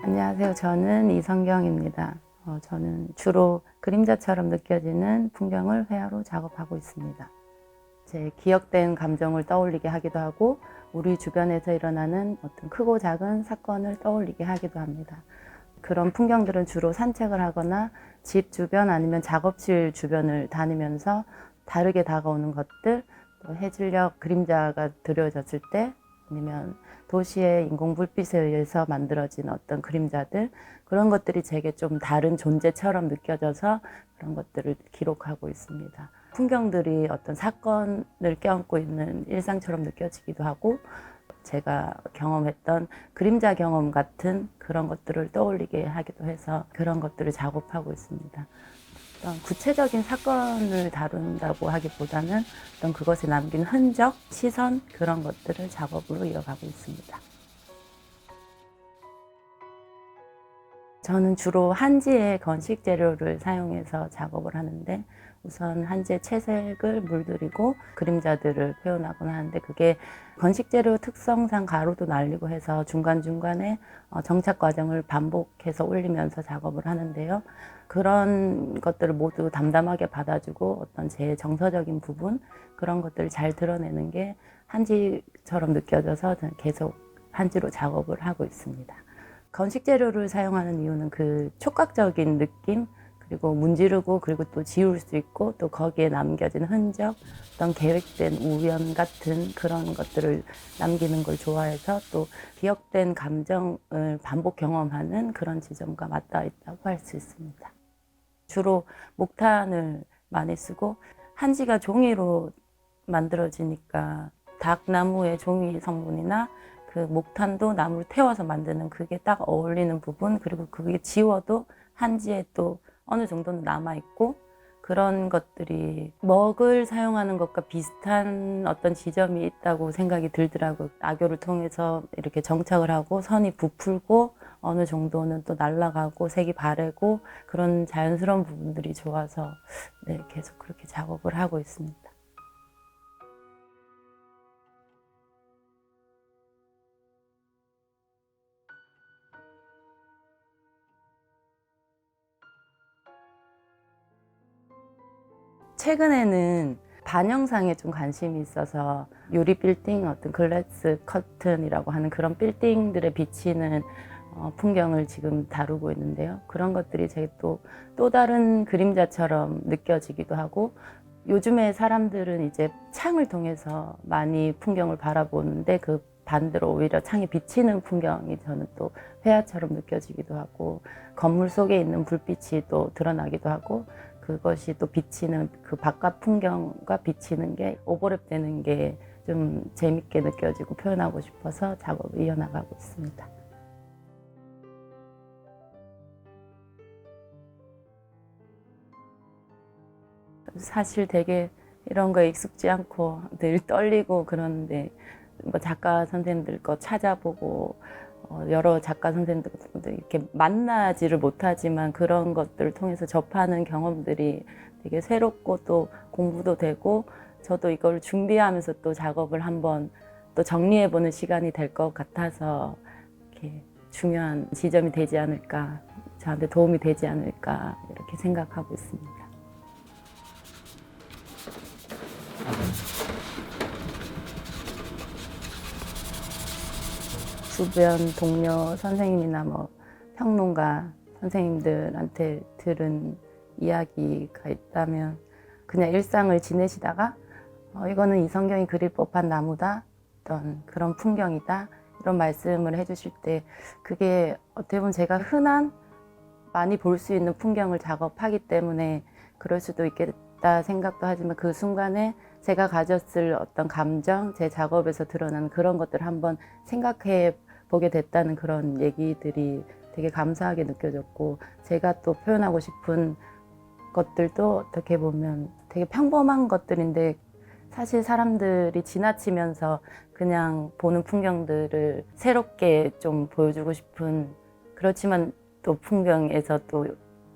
안녕하세요. 저는 이성경입니다. 저는 주로 그림자처럼 느껴지는 풍경을 회화로 작업하고 있습니다. 제 기억된 감정을 떠올리게 하기도 하고 우리 주변에서 일어나는 어떤 크고 작은 사건을 떠올리게 하기도 합니다. 그런 풍경들은 주로 산책을 하거나 집 주변 아니면 작업실 주변을 다니면서 다르게 다가오는 것들, 또 해질녘 그림자가 드려졌을 때 아니면 도시의 인공 불빛에 의해서 만들어진 어떤 그림자들, 그런 것들이 제게 좀 다른 존재처럼 느껴져서 그런 것들을 기록하고 있습니다. 풍경들이 어떤 사건을 껴안고 있는 일상처럼 느껴지기도 하고 제가 경험했던 그림자 경험 같은 그런 것들을 떠올리게 하기도 해서 그런 것들을 작업하고 있습니다. 어떤 구체적인 사건을 다룬다고 하기보다는 어떤 그것에 남긴 흔적, 시선, 그런 것들을 작업으로 이어가고 있습니다. 저는 주로 한지의 건식 재료를 사용해서 작업을 하는데, 우선 한지의 채색을 물들이고 그림자들을 표현하곤 하는데, 그게 건식 재료 특성상 가루도 날리고 해서 중간중간에 정착 과정을 반복해서 올리면서 작업을 하는데요. 그런 것들을 모두 담담하게 받아주고 어떤 제 정서적인 부분, 그런 것들을 잘 드러내는 게 한지처럼 느껴져서 저는 계속 한지로 작업을 하고 있습니다. 건식 재료를 사용하는 이유는 그 촉각적인 느낌, 그리고 문지르고 그리고 또 지울 수 있고 또 거기에 남겨진 흔적, 어떤 계획된 우연 같은 그런 것들을 남기는 걸 좋아해서 또 기억된 감정을 반복 경험하는 그런 지점과 맞닿아 있다고 할 수 있습니다. 주로 목탄을 많이 쓰고, 한지가 종이로 만들어지니까 닭나무의 종이 성분이나 그 목탄도 나무를 태워서 만드는 그게 딱 어울리는 부분, 그리고 그게 지워도 한지에 또 어느 정도는 남아있고, 그런 것들이 먹을 사용하는 것과 비슷한 어떤 지점이 있다고 생각이 들더라고요. 악교를 통해서 이렇게 정착을 하고 선이 부풀고 어느 정도는 또 날아가고 색이 바래고 그런 자연스러운 부분들이 좋아서 계속 그렇게 작업을 하고 있습니다. 최근에는 반영상에 좀 관심이 있어서 유리 빌딩, 어떤 글래스 커튼이라고 하는 그런 빌딩들에 비치는 풍경을 지금 다루고 있는데요. 그런 것들이 제게 또 다른 그림자처럼 느껴지기도 하고, 요즘에 사람들은 이제 창을 통해서 많이 풍경을 바라보는데 그 반대로 오히려 창에 비치는 풍경이 저는 또 회화처럼 느껴지기도 하고, 건물 속에 있는 불빛이 또 드러나기도 하고, 그것이 또 비치는 그 바깥 풍경과 비치는 게 오버랩 되는 게 좀 재밌게 느껴지고 표현하고 싶어서 작업을 이어나가고 있습니다. 사실 되게 이런 거에 익숙지 않고 늘 떨리고 그러는데, 뭐 작가 선생님들 거 찾아보고 여러 작가 선생님들 이렇게 만나지를 못하지만 그런 것들을 통해서 접하는 경험들이 되게 새롭고 또 공부도 되고, 저도 이걸 준비하면서 또 작업을 한번 또 정리해보는 시간이 될 것 같아서 이렇게 중요한 지점이 되지 않을까, 저한테 도움이 되지 않을까 이렇게 생각하고 있습니다. 주변 동료 선생님이나 뭐 평론가 선생님들한테 들은 이야기가 있다면, 그냥 일상을 지내시다가 이거는 이성경이 그릴 법한 나무다, 어떤 그런 풍경이다, 이런 말씀을 해주실 때 그게 어떻게 보면 제가 흔한 많이 볼 수 있는 풍경을 작업하기 때문에 그럴 수도 있겠다 생각도 하지만, 그 순간에 제가 가졌을 어떤 감정, 제 작업에서 드러나는 그런 것들을 한번 생각해 보게 됐다는 그런 얘기들이 되게 감사하게 느껴졌고, 제가 또 표현하고 싶은 것들도 어떻게 보면 되게 평범한 것들인데, 사실 사람들이 지나치면서 그냥 보는 풍경들을 새롭게 좀 보여주고 싶은, 그렇지만 또 풍경에서 또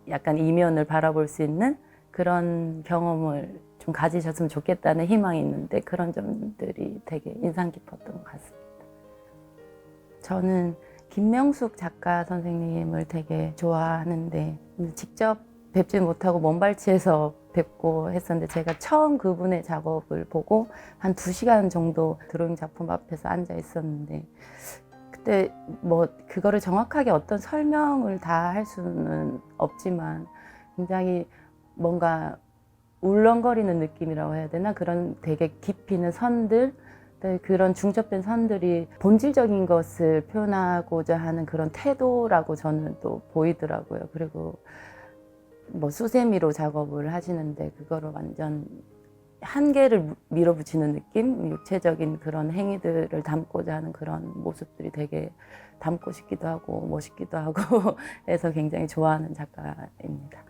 약간 이면을 바라볼 수 있는 그런 경험을 좀 가지셨으면 좋겠다는 희망이 있는데, 그런 점들이 되게 인상 깊었던 것 같습니다. 저는 김명숙 작가 선생님을 되게 좋아하는데 직접 뵙지 못하고 먼발치에서 뵙고 했었는데 제가 처음 그분의 작업을 보고 한 2시간 정도 드로잉 작품 앞에서 앉아 있었는데 그때 뭐 그거를 정확하게 어떤 설명을 다 할 수는 없지만 굉장히 뭔가 울렁거리는 느낌이라고 해야 되나? 그런 되게 깊이 있는 선들, 그런 중첩된 선들이 본질적인 것을 표현하고자 하는 그런 태도라고 저는 또 보이더라고요. 그리고 뭐 수세미로 작업을 하시는데 그거를 완전 한계를 밀어붙이는 느낌? 육체적인 그런 행위들을 담고자 하는 그런 모습들이 되게 담고 싶기도 하고 멋있기도 하고 해서 굉장히 좋아하는 작가입니다.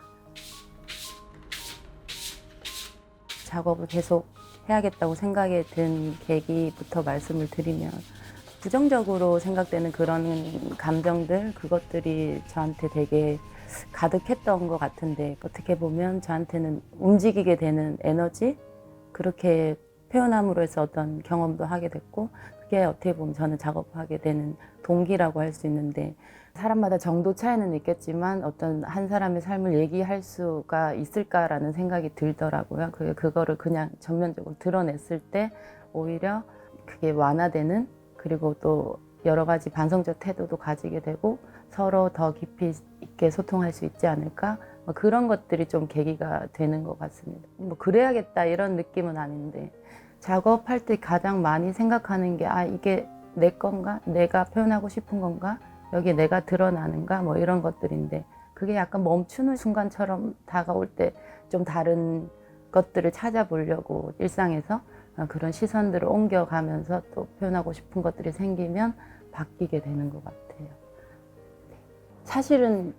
작업을 계속 해야겠다고 생각이 든 계기부터 말씀을 드리면 부정적으로 생각되는 그런 감정들, 그것들이 저한테 되게 가득했던 것 같은데 어떻게 보면 저한테는 움직이게 되는 에너지, 그렇게 표현함으로 해서 어떤 경험도 하게 됐고 그게 어떻게 보면 저는 작업하게 되는 동기라고 할 수 있는데 사람마다 정도 차이는 있겠지만 어떤 한 사람의 삶을 얘기할 수가 있을까라는 생각이 들더라고요. 그거를 그냥 전면적으로 드러냈을 때 오히려 그게 완화되는, 그리고 또 여러 가지 반성적 태도도 가지게 되고 서로 더 깊이 있게 소통할 수 있지 않을까? 뭐 그런 것들이 좀 계기가 되는 것 같습니다. 뭐 그래야겠다 이런 느낌은 아닌데 작업할 때 가장 많이 생각하는 게 이게 내 건가? 내가 표현하고 싶은 건가? 여기에 내가 드러나는가? 뭐 이런 것들인데 그게 약간 멈추는 순간처럼 다가올 때 좀 다른 것들을 찾아보려고 일상에서 그런 시선들을 옮겨가면서 또 표현하고 싶은 것들이 생기면 바뀌게 되는 것 같아요. 사실은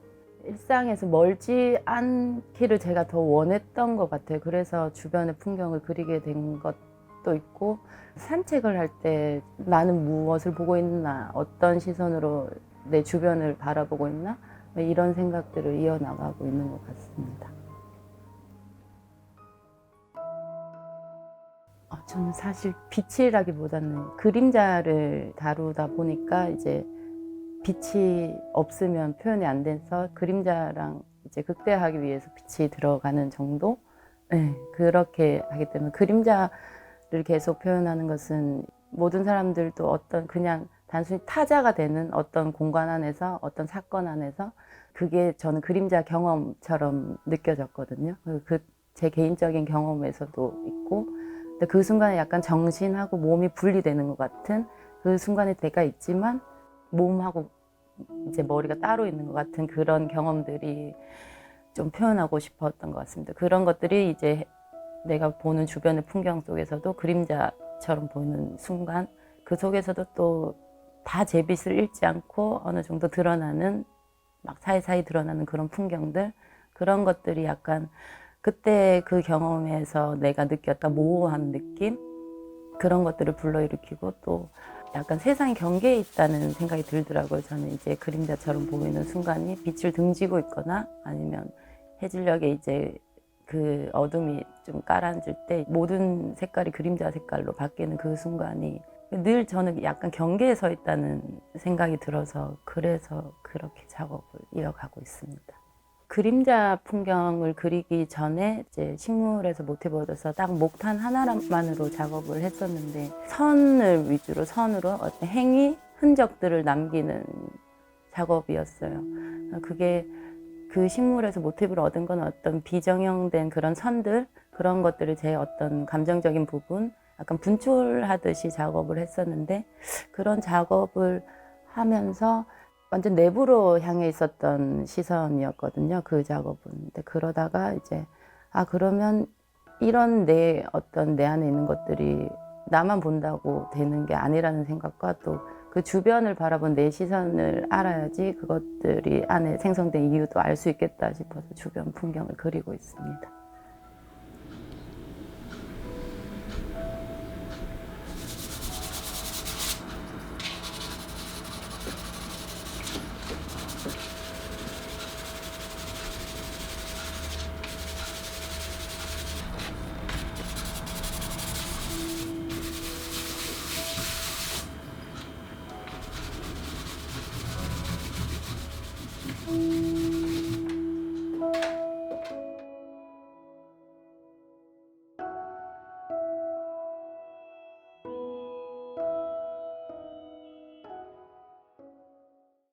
일상에서 멀지 않기를 제가 더 원했던 것 같아요. 그래서 주변의 풍경을 그리게 된 것도 있고 산책을 할 때 나는 무엇을 보고 있나, 어떤 시선으로 내 주변을 바라보고 있나, 이런 생각들을 이어나가고 있는 것 같습니다. 저는 사실 빛이라기보다는 그림자를 다루다 보니까 이제 빛이 없으면 표현이 안 돼서 그림자랑 이제 극대화하기 위해서 빛이 들어가는 정도? 네, 그렇게 하기 때문에 그림자를 계속 표현하는 것은 모든 사람들도 어떤 그냥 단순히 타자가 되는 어떤 공간 안에서 어떤 사건 안에서 그게 저는 그림자 경험처럼 느껴졌거든요. 제 개인적인 경험에서도 있고 근데 그 순간에 약간 정신하고 몸이 분리되는 것 같은 그 순간의 때가 있지만 몸하고 이제 머리가 따로 있는 것 같은 그런 경험들이 좀 표현하고 싶었던 것 같습니다. 그런 것들이 이제 내가 보는 주변의 풍경 속에서도 그림자처럼 보이는 순간 그 속에서도 또 다 제 빛을 잃지 않고 어느 정도 드러나는 막 사이사이 드러나는 그런 풍경들, 그런 것들이 약간 그때 그 경험에서 내가 느꼈던 모호한 느낌, 그런 것들을 불러일으키고 또 약간 세상이 경계에 있다는 생각이 들더라고요. 저는 이제 그림자처럼 보이는 순간이 빛을 등지고 있거나 아니면 해질녘에 이제 그 어둠이 좀 가라앉을 때 모든 색깔이 그림자 색깔로 바뀌는 그 순간이 늘 저는 약간 경계에 서 있다는 생각이 들어서 그래서 그렇게 작업을 이어가고 있습니다. 그림자 풍경을 그리기 전에 이제 식물에서 모티브를 얻어서 딱 목탄 하나만으로 작업을 했었는데 선을 위주로 선으로 어떤 행위, 흔적들을 남기는 작업이었어요. 그게 그 식물에서 모티브를 얻은 건 어떤 비정형된 그런 선들, 그런 것들을 제 어떤 감정적인 부분, 약간 분출하듯이 작업을 했었는데 그런 작업을 하면서 완전 내부로 향해 있었던 시선이었거든요. 그 작업은. 근데 그러다가 이제 그러면 이런 내 안에 있는 것들이 나만 본다고 되는 게 아니라는 생각과 또 그 주변을 바라본 내 시선을 알아야지 그것들이 안에 생성된 이유도 알 수 있겠다 싶어서 주변 풍경을 그리고 있습니다.